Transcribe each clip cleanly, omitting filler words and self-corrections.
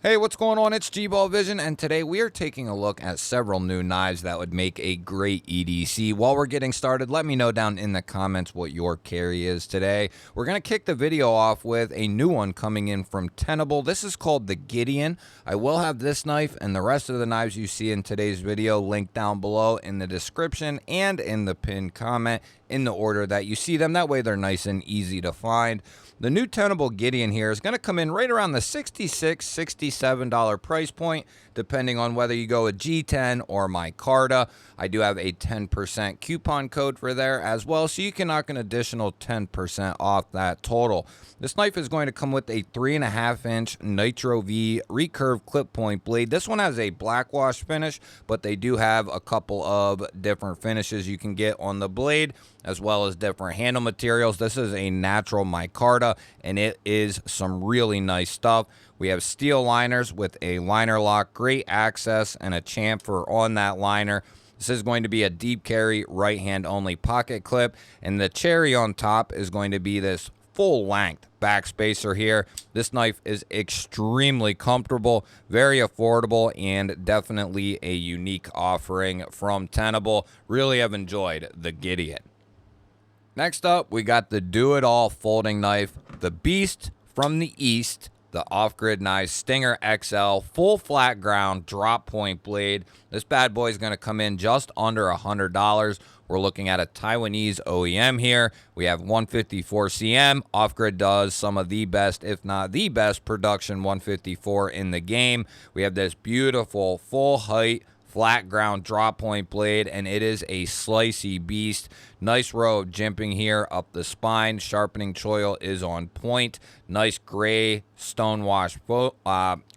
Hey, what's going on? It's G-Ball Vision, and today we are taking a look at several new knives that would make a great EDC. While we're getting started, let me know down in the comments what your carry is today. We're going to kick the video off with a new one coming in from Tenable. This is called the Gideon. I will have this knife and the rest of the knives you see in today's video linked down below in the description and in the pinned comment in the order that you see them. That way they're nice and easy to find. The new Tenable Gideon here is going to come in right around the $66, $67 price point, depending on whether you go with G10 or micarta. I do have a 10% coupon code for there as well, so you can knock an additional 10% off that total. This knife is going to come with a 3.5-inch Nitro V recurve clip point blade. This one has a black wash finish, but they do have a couple of different finishes you can get on the blade, as well as different handle materials. This is a natural micarta, and it is some really nice stuff. We have steel liners with a liner lock, great access, and a chamfer on that liner. This is going to be a deep carry, right hand only pocket clip, and the cherry on top is going to be this full length back spacer here. This knife is extremely comfortable, very affordable, and definitely a unique offering from Tenable. Really have enjoyed the Gideon. Next up, we got the do-it-all folding knife, the Beast from the East, the off-grid knife Stinger XL, full flat ground drop point blade. This bad boy is going to come in just under $100. We're looking at a Taiwanese OEM here. We have 154 cm. Off-grid does some of the best, if not the best, production 154 in the game. We have this beautiful full height flat ground drop point blade, and it is a slicey beast. Nice row of jimping here up the spine. Sharpening choil is on point. Nice gray stonewash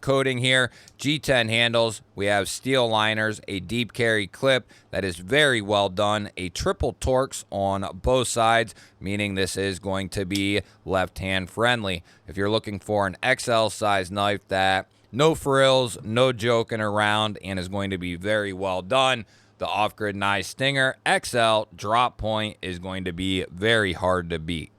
coating here. G10 handles. We have steel liners, a deep carry clip that is very well done. A triple Torx on both sides, meaning this is going to be left hand friendly. If you're looking for an XL size knife that no frills, no joking around, and is going to be very well done, the off-grid knife Stinger XL drop point is going to be very hard to beat.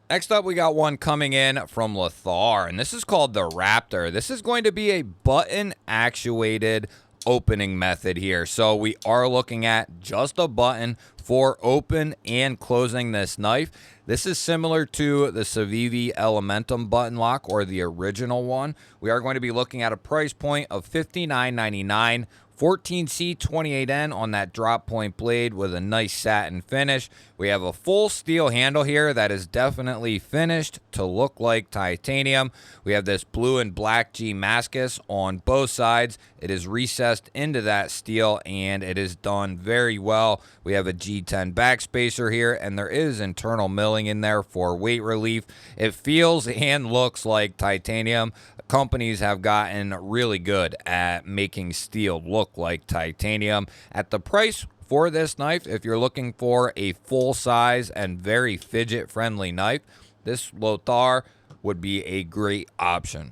Next up, we got one coming in from Lothar, and this is called the Raptor. This is going to be a button-actuated opening method here. So we are looking at just a button for open and closing this knife. This is similar to the Civivi Elementum button lock, or the original one. We are going to be looking at a price point of $59.99. 14C28N on that drop point blade with a nice satin finish. We have a full steel handle here that is definitely finished to look like titanium. We have this blue and black G Mascus on both sides. It is recessed into that steel, and it is done very well. We have a G10 backspacer here, and there is internal milling in there for weight relief. It feels and looks like titanium. Companies have gotten really good at making steel look like titanium. At the price for this knife, if you're looking for a full size and very fidget friendly knife, this Lothar would be a great option.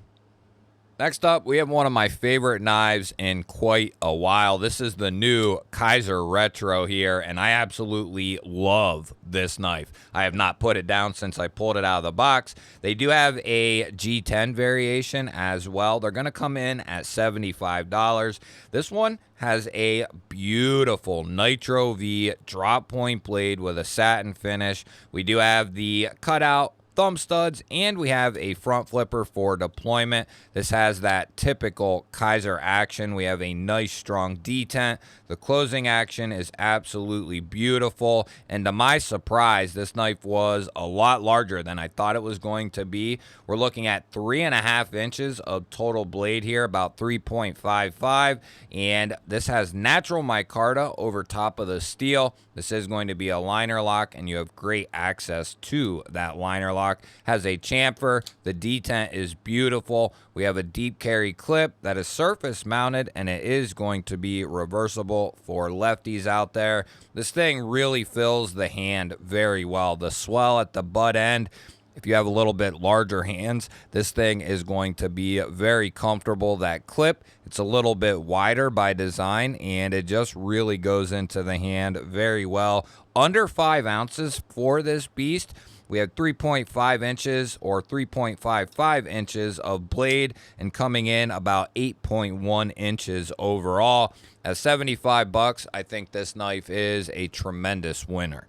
Next up, we have one of my favorite knives in quite a while. This is the new Kaiser Retro here, and I absolutely love this knife. I have not put it down since I pulled it out of the box. They do have a G10 variation as well. They're going to come in at $75. This one has a beautiful Nitro V drop point blade with a satin finish. We do have the cutout thumb studs, and we have a front flipper for deployment. This has that typical Kaiser action. We have a nice strong detent. The closing action is absolutely beautiful, and to my surprise, this knife was a lot larger than I thought it was going to be. We're looking at 3.5 inches of total blade here, about 3.55, and this has natural micarta over top of the steel. This is going to be a liner lock, and you have great access to that liner lock. Has a chamfer. The detent is beautiful. We have a deep carry clip that is surface mounted, and it is going to be reversible for lefties out there. This thing really fills the hand very well. The swell at the butt end, if you have a little bit larger hands, this thing is going to be very comfortable. That clip, it's a little bit wider by design, and it just really goes into the hand very well. Under 5 ounces for this beast. We have 3.5 inches or 3.55 inches of blade, and coming in about 8.1 inches overall. At 75 bucks, I think this knife is a tremendous winner.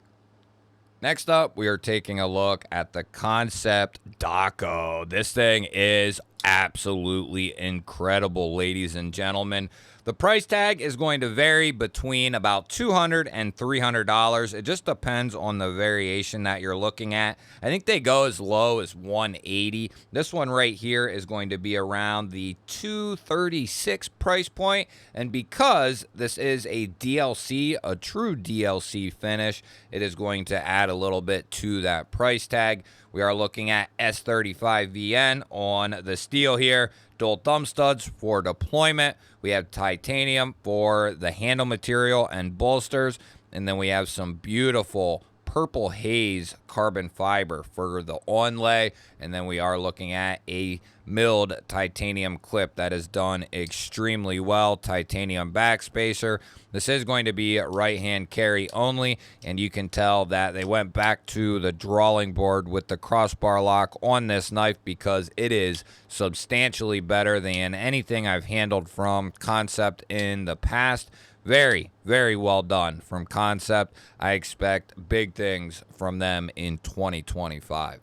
Next up, we are taking a look at the Concept Daco. This thing is absolutely incredible, ladies and gentlemen. The price tag is going to vary between about $200 and $300. It just depends on the variation that you're looking at. I think they go as low as $180. This one right here is going to be around the $236 price point. And because this is a DLC, a true DLC finish, it is going to add a little bit to that price tag. We are looking at S35VN on the steel here. Dual thumb studs for deployment. We have titanium for the handle material and bolsters. And then we have some beautiful purple haze carbon fiber for the onlay. And then we are looking at a milled titanium clip that is done extremely well. Titanium backspacer. This is going to be right hand carry only, and you can tell that they went back to the drawing board with the crossbar lock on this knife because it is substantially better than anything I've handled from Concept in the past. Very, very well done from Concept. I expect big things from them in 2025.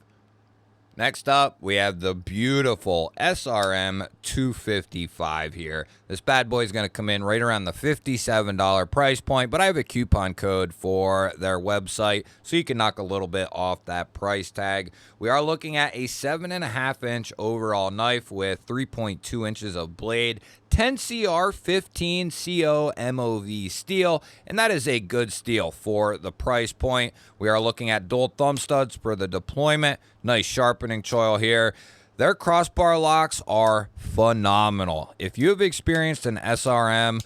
Next up, we have the beautiful SRM 255 here. This bad boy is going to come in right around the $57 price point, but I have a coupon code for their website, so you can knock a little bit off that price tag. We are looking at a 7.5-inch overall knife with 3.2 inches of blade, 10CR 15 CO MOV steel, and that is a good steel for the price point. We are looking at dual thumb studs for the deployment. Nice sharpening choil here. Their crossbar locks are phenomenal. If you have experienced an SRM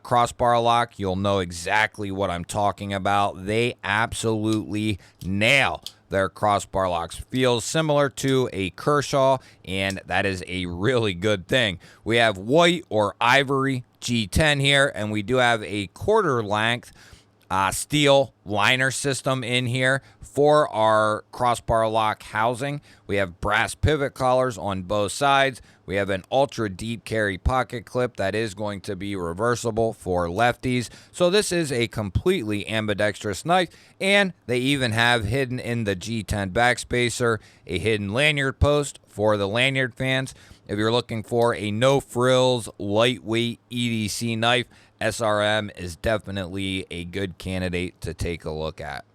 crossbar lock, you'll know exactly what I'm talking about. They absolutely nail their crossbar locks. Feels similar to a Kershaw, and that is a really good thing. We have white or ivory G10 here, and we do have a quarter length steel liner system in here for our crossbar lock housing. We have brass pivot collars on both sides. We have an ultra deep carry pocket clip that is going to be reversible for lefties. So this is a completely ambidextrous knife, and they even have hidden in the G10 backspacer a hidden lanyard post for the lanyard fans. If you're looking for a no frills, lightweight EDC knife, SRM is definitely a good candidate to take a look at.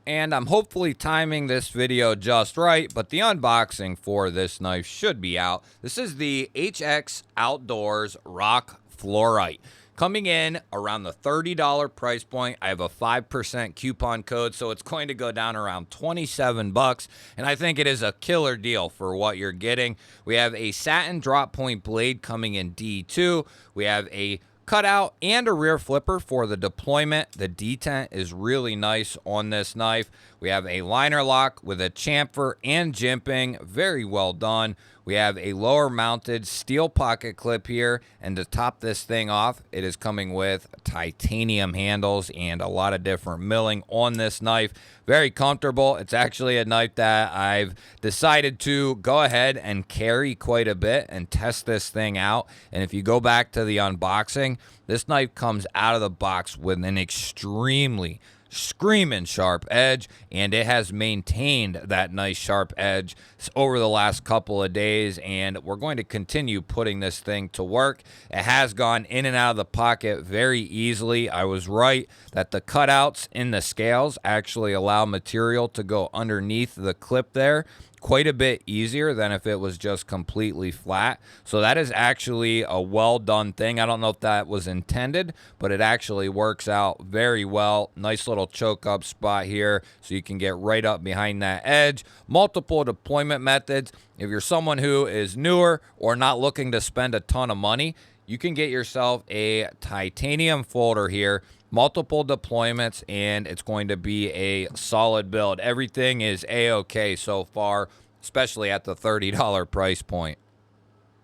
And I'm hopefully timing this video just right, but the unboxing for this knife should be out. This is the HX Outdoors Rock Fluorite. Coming in around the $30 price point. I have a 5% coupon code, so it's going to go down around 27 bucks, and I think it is a killer deal for what you're getting. We have a satin drop point blade coming in D2. We have a cutout and a rear flipper for the deployment. The detent is really nice on this knife. We have a liner lock with a chamfer and jimping. Very well done. We have a lower mounted steel pocket clip here, and to top this thing off, it is coming with titanium handles and a lot of different milling on this knife. Very comfortable. It's actually a knife that I've decided to go ahead and carry quite a bit and test this thing out. And if you go back to the unboxing, this knife comes out of the box with an extremely screaming sharp edge, and it has maintained that nice sharp edge over the last couple of days, and we're going to continue putting this thing to work. It has gone in and out of the pocket very easily. I was right that the cutouts in the scales actually allow material to go underneath the clip there quite a bit easier than if it was just completely flat. So that is actually a well done thing. I don't know if that was intended, but it actually works out very well. Nice little choke up spot here so you can get right up behind that edge. Multiple deployment methods. If you're someone who is newer or not looking to spend a ton of money, you can get yourself a titanium folder here, multiple deployments, and it's going to be a solid build. Everything is A-OK so far, especially at the $30 price point.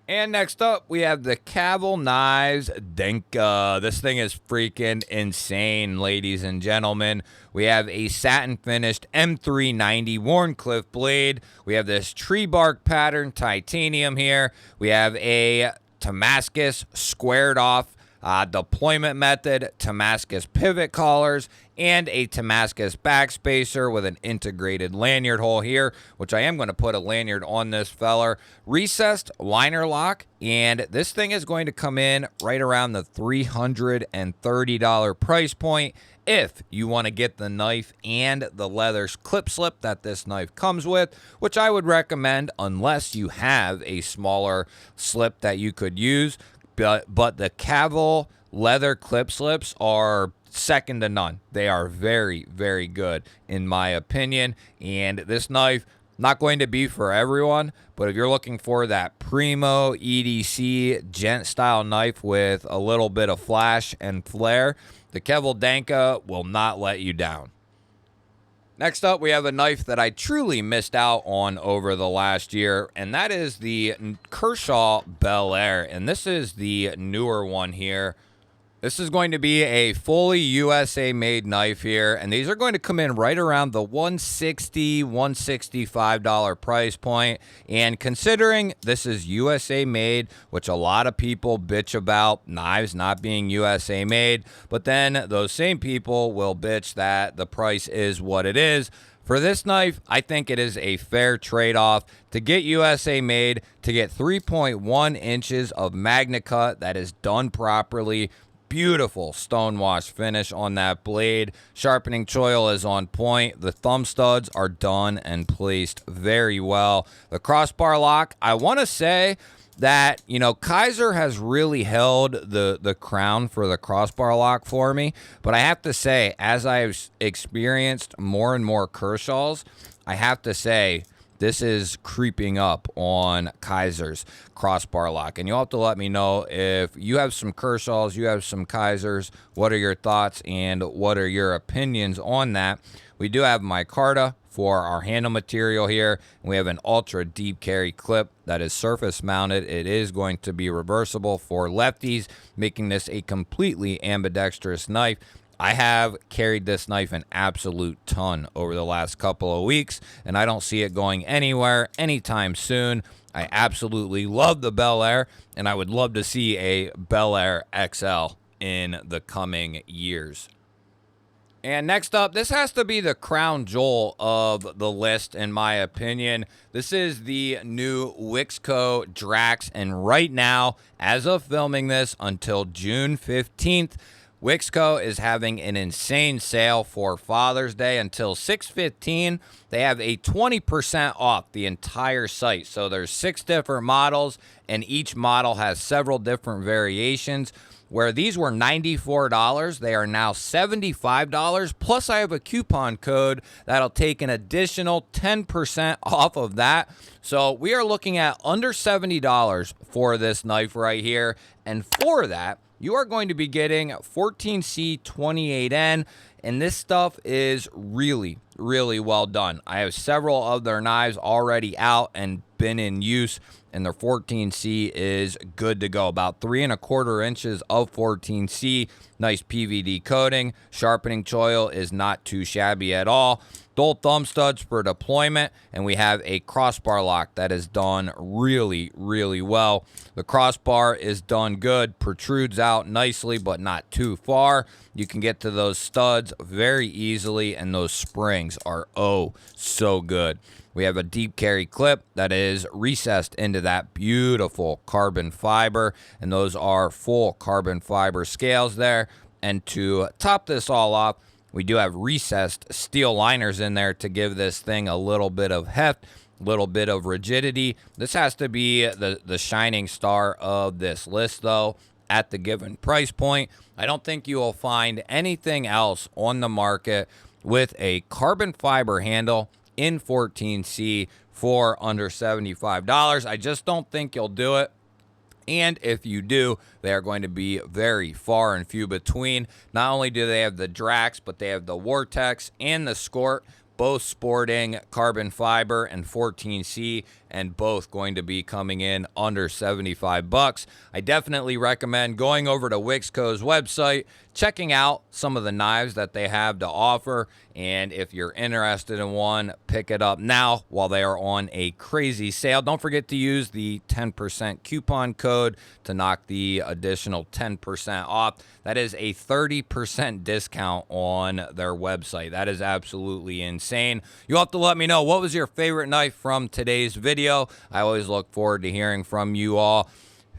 And next up, we have the Cavill Knives Denka. This thing is freaking insane, ladies and gentlemen. We have a satin-finished M390 Wharncliffe blade. We have this tree bark pattern titanium here. We have a Damascus squared off deployment method, Damascus pivot collars, and a Damascus backspacer with an integrated lanyard hole here, which I am going to put a lanyard on this feller. Recessed liner lock, and this thing is going to come in right around the $330 price point if you want to get the knife and the leather clip slip that this knife comes with, which I would recommend unless you have a smaller slip that you could use. But the Cavill leather clip slips are second to none. They are very, very good in my opinion. And this knife, not going to be for everyone, but if you're looking for that primo EDC gent style knife with a little bit of flash and flare, the Cavill Denka will not let you down. Next up, we have a knife that I truly missed out on over the last year, and that is the Kershaw Bel Air, and this is the newer one here. This is going to be a fully USA-made knife here, and these are going to come in right around the $160, $165 price point. And considering this is USA-made, which a lot of people bitch about knives not being USA-made, but then those same people will bitch that the price is what it is. For this knife, I think it is a fair trade-off to get USA made, to get 3.1 inches of Magna Cut that is done properly. Beautiful stonewash finish on that blade. Sharpening choil is on point. The thumb studs are done and placed very well. The crossbar lock, I want to say that, you know, Kaiser has really held the crown for the crossbar lock for me. But I have to say, as I've experienced more and more Kershaws, I have to say, this is creeping up on Kaiser's crossbar lock. And you'll have to let me know if you have some Kershaws, you have some Kaisers. What are your thoughts and what are your opinions on that? We do have micarta for our handle material here. We have an ultra deep carry clip that is surface mounted. It is going to be reversible for lefties, making this a completely ambidextrous knife. I have carried this knife an absolute ton over the last couple of weeks, and I don't see it going anywhere anytime soon. I absolutely love the Bel Air, and I would love to see a Bel Air XL in the coming years. And next up, this has to be the crown jewel of the list, in my opinion. This is the new Wixco Drax, and right now, as of filming this, until June 15th, Wixco is having an insane sale for Father's Day until 6/15. They have a 20% off the entire site. So there's 6 different models, and each model has several different variations. Where these were $94, they are now $75. Plus, I have a coupon code that'll take an additional 10% off of that. So we are looking at under $70 for this knife right here. And for that, you are going to be getting 14C28N, and this stuff is really, really well done. I have several of their knives already out and been in use, and their 14C is good to go. About 3¼ inches of 14C, nice PVD coating. Sharpening choil is not too shabby at all. Dual thumb studs for deployment, and we have a crossbar lock that is done really, really well. The crossbar is done good, protrudes out nicely, but not too far. You can get to those studs very easily, and those springs are oh so good. We have a deep carry clip that is recessed into that beautiful carbon fiber, and those are full carbon fiber scales there. And to top this all off, we do have recessed steel liners in there to give this thing a little bit of heft, a little bit of rigidity. This has to be the shining star of this list, though, at the given price point. I don't think you will find anything else on the market with a carbon fiber handle in 14C for under $75. I just don't think you'll do it. And if you do, they are going to be very far and few between. Not only do they have the Drax, but they have the Vortex and the Skort. both sporting carbon fiber and 14C, and both going to be coming in under 75 bucks. I definitely recommend going over to Wixco's website, checking out some of the knives that they have to offer, and if you're interested in one, pick it up now while they are on a crazy sale. Don't forget to use the 10% coupon code to knock the additional 10% off. That is a 30% discount on their website. That is absolutely insane. You'll have to let me know, what was your favorite knife from today's video? I always look forward to hearing from you all.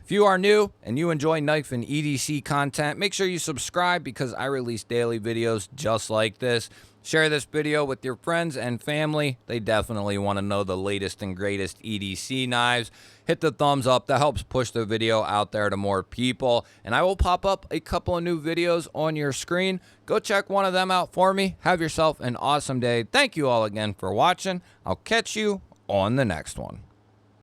If you are new and you enjoy knife and EDC content, make sure you subscribe because I release daily videos just like this. Share this video with your friends and family. They definitely want to know the latest and greatest EDC knives. Hit the thumbs up. That helps push the video out there to more people. And I will pop up a couple of new videos on your screen. Go check one of them out for me. Have yourself an awesome day. Thank you all again for watching. I'll catch you on the next one.